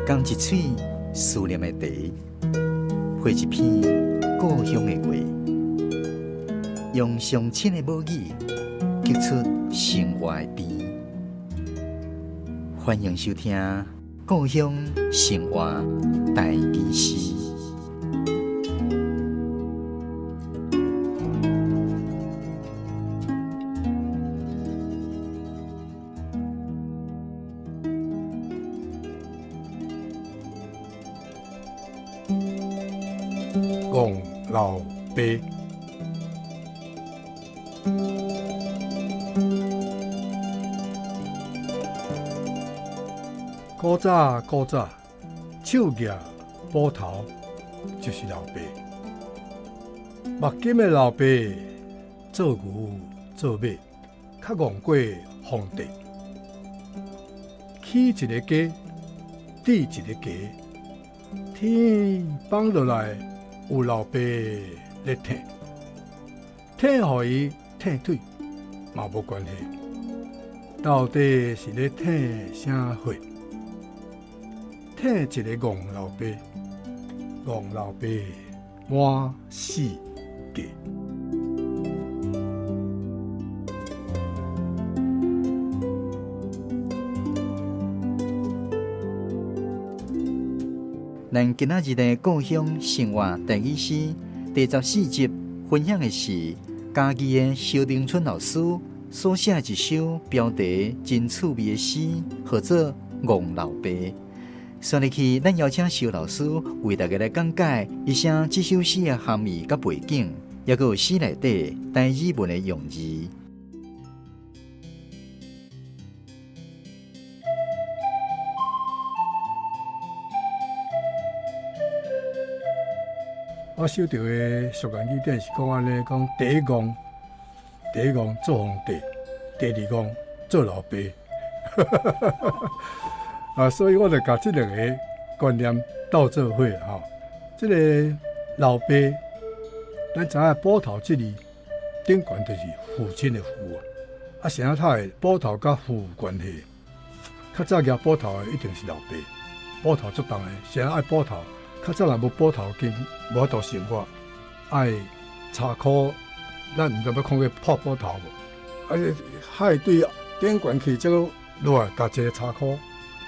讲一嘴思念的茶，配一片故乡的话，用上亲的母语激出生活的甜。欢迎收听《故乡生活大故事》。讲老爸，古早手夹斧头就是老爸。目金的老爸做牛做马，较戆过皇帝。起一个家，治一个家，天放落来。有老爸咧疼，疼互伊疼腿嘛无关系。到底是咧疼啥货？疼一个戆老爸，戆老爸满世界。咱今仔日的故乡生活第一诗第14集分享的是嘉义的萧丁春老师所写一首标题真趣味的诗，号做《戆老爸》。先入去，咱邀请萧老师为大家来讲解一下这首诗的含义甲背景，也有诗内底台语文的用字。我收到的俗言语典是讲安尼，讲第一戆做皇帝，第二戆做老爸。所以我就把这两个观念倒做伙哈。这个老爸，咱知影斧头这字顶悬就是父亲的父啊。谁他的斧头甲父有关系？较早举斧头的一定是老爸，斧头足重的，谁爱斧头？较早若无斧头筋，无法度生活，爱柴箍，咱毋知要看过破斧头无？海对顶悬去，这个落来，甲一个柴箍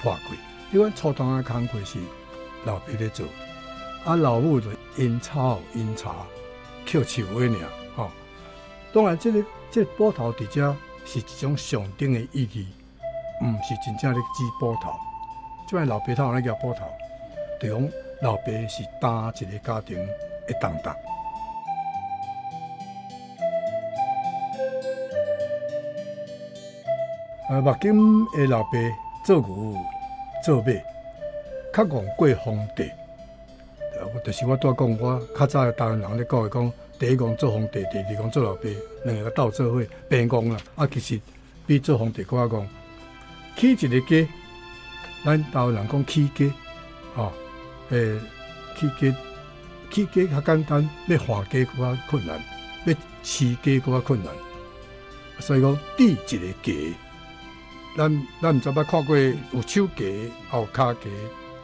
破开。因为初当的工课是老爸咧做，老母就因草因茶，捡树尾尔吼。当然，这个斧头伫遮是一种象征的意义，毋是真正咧指斧头。即摆老爸头咧举斧头，就讲。老爸是担一个家庭的重担。目金的老爸做牛做马，较戆过皇帝。就是我拄讲，我较早的台湾人咧讲的讲，第一戆做皇帝，第二戆做老爸，两个斗做伙变戆啦。其实比做皇帝更加戆。起一个家，咱台湾人讲起家，吼。起家较简单，要化家更较困难，要饲家更较困难。所以讲，治一个家，咱毋知捌看过有手家，也有骹家，也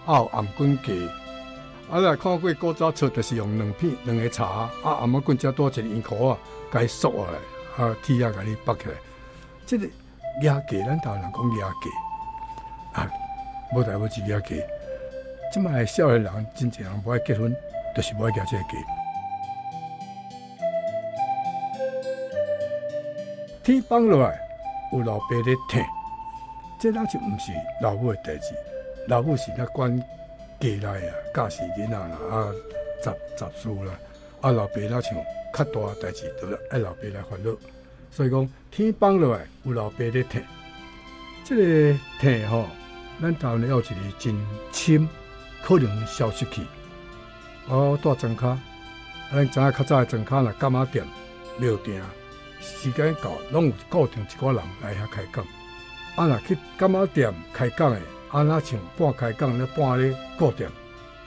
有颔棍家。来看过古早厝，就是用两个叉，颔仔棍遮多一个圆箍啊，甲伊缩下来，铁甲伊绑起来。这个野家，咱台湾人讲野家，无代无志野家。即卖少年人真侪人无爱结婚，就是无爱举这个家。天放落来，有老爸咧疼，这那就毋是老母的代志。老母是咧管家内啊，教示囡仔啦，杂事啦。老爸那像较大的代志，就爱老爸来烦恼。所以讲，天放落来，有老爸咧疼。这个疼吼，咱台湾有一个真深。可能消失去。住庄脚，咱知影较早的庄脚若柑仔店、庙埕，时间到，拢有固定一寡人来遐开讲。若去柑仔店开讲的，若像半开讲咧，半咧固定，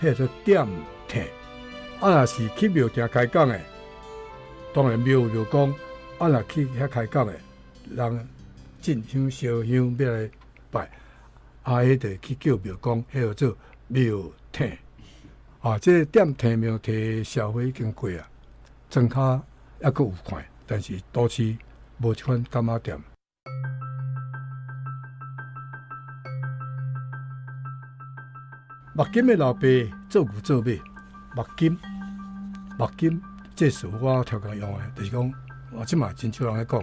迄做点停。若是去庙埕开讲的，当然庙就讲，若去遐开讲的，人进香烧香要来拜，迄就去叫庙公，迄叫做庙体。这个点体庙体社会已经过啊，庄脚还佫有看，但是都市无即款柑仔店。目金的老爸做牛做马，目金这词我常常用的，就是讲我即嘛真少人咧讲，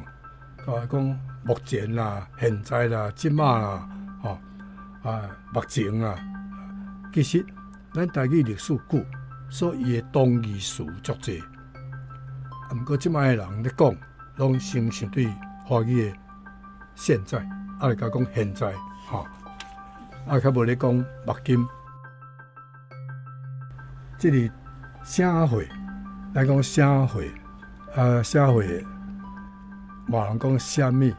讲目前啦、现在啦、即马啦，目前啦，其实咱台语历史久，所以的同义词足济。毋过即摆的人咧讲，拢先相对华语的现在，来甲讲现在，较无咧讲目金。即个社会，咱讲社会，社会，无人讲啥物，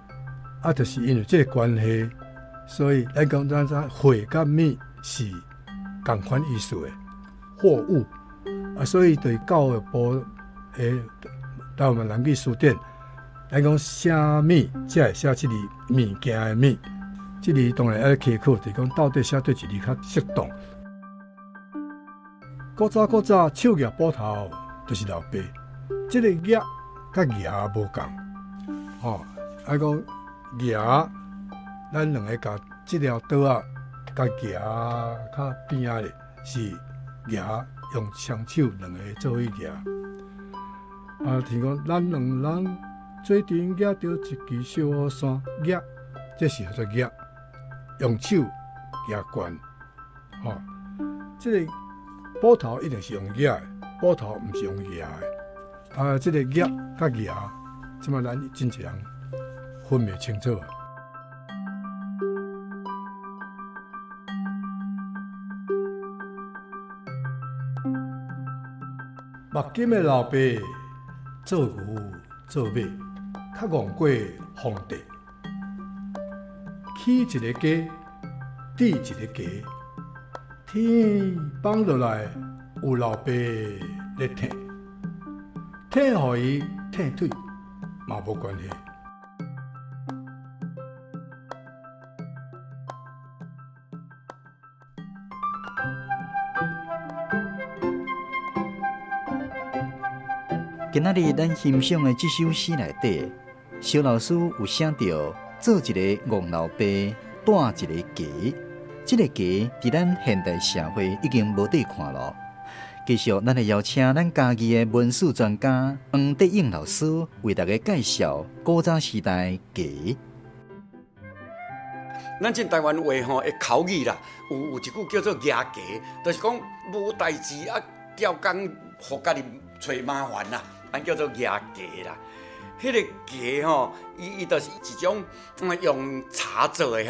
就是因为这个关系，所以咱讲咱会甲物是同款意思的货物，所以对教育部诶，台湾人语书典，咱讲啥物才会写即个物件的物，即个当然要苛刻，就是讲到底写对一字较适当。古早手举斧头就是老爸，即个举甲举无共，讲举，咱两个甲即条刀啊，甲举较边仔咧是举，用双手两个做伙举。听讲咱两人做阵举着一支小伞，举，这是叫做举，用手举悬，即个。斧头一定是用举的，斧头毋是用举的。即个举甲举，即摆咱真侪人分袂清楚啊。目金的老爸做牛做马，较戆过皇帝，起一个家，治一个家。天放落来，有老爸咧疼，疼互伊疼腿，嘛无关系。今仔日咱欣赏的这首诗内底，萧老师有写到做一个戆老爸，带一个家。这个家伫咱现代社会已经无得看了。继续，咱会邀请咱家己的文史专家黄德英老师为大家介绍古早时代家。咱这台湾话的口语啦，有一句叫做牙家，就是讲无代志调工，互家己找麻烦啦，叫做牙家啦。迄个家伊就是一种用茶做的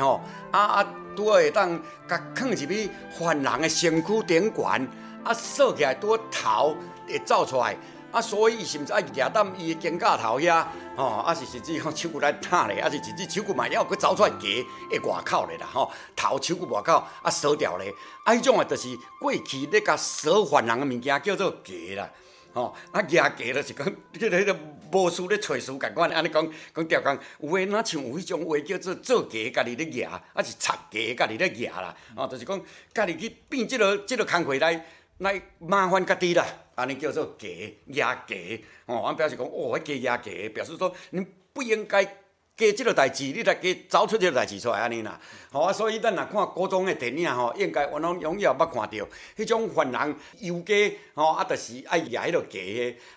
拄好会当甲放入去犯人的身躯顶悬，锁起来拄好头会走出来，所以伊甚至夹踮伊的肩胛头遐，是甚至手骨来打咧，是甚至手骨嘛了佫走出来夹的外口咧啦，头手骨外口锁掉咧，迄种就是过去咧甲锁犯人的物件叫做夹啦。牙家就是讲，迄个无事咧找事，共款安尼讲调工，有诶哪像有迄种话叫做家家己咧牙，是插家家己咧牙啦，就是讲家己去变即个工课来麻烦家己啦，安尼叫做牙家，表示讲迄牙家，表示说你不应该。加即个代志，你来加走出即个代志出来安尼啦，所以咱若看古装的电影应该我拢容易捌看到，迄种犯人游街就是爱举迄落家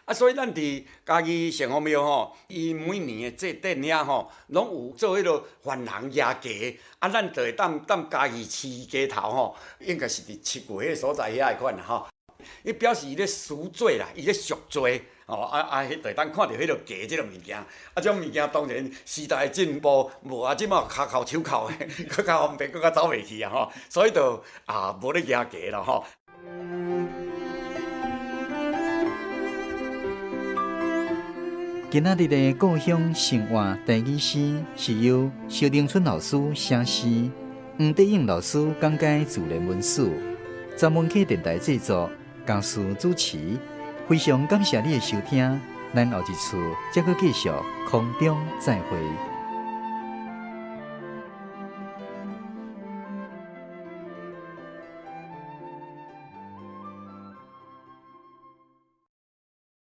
的，所以咱伫家己城隍庙伊每年的这典遐拢有做迄落犯人举家，咱就会当家己饲家头应该是伫七月迄个所在遐个款啦伊表示伊咧赎罪啦，伊咧赎罪。迄就当看到迄落家即个物件，种物件当然时代进步，无即马骹扣手扣的，佫较方便，佫较走袂去所以就无咧举家啦今仔日的故乡生活第二诗是由萧丁春老师写诗，黄德英老师讲解自然文史，曾文溪电台制作，江苏主持。非常感谢你的收听，咱后一次再继续空中再会。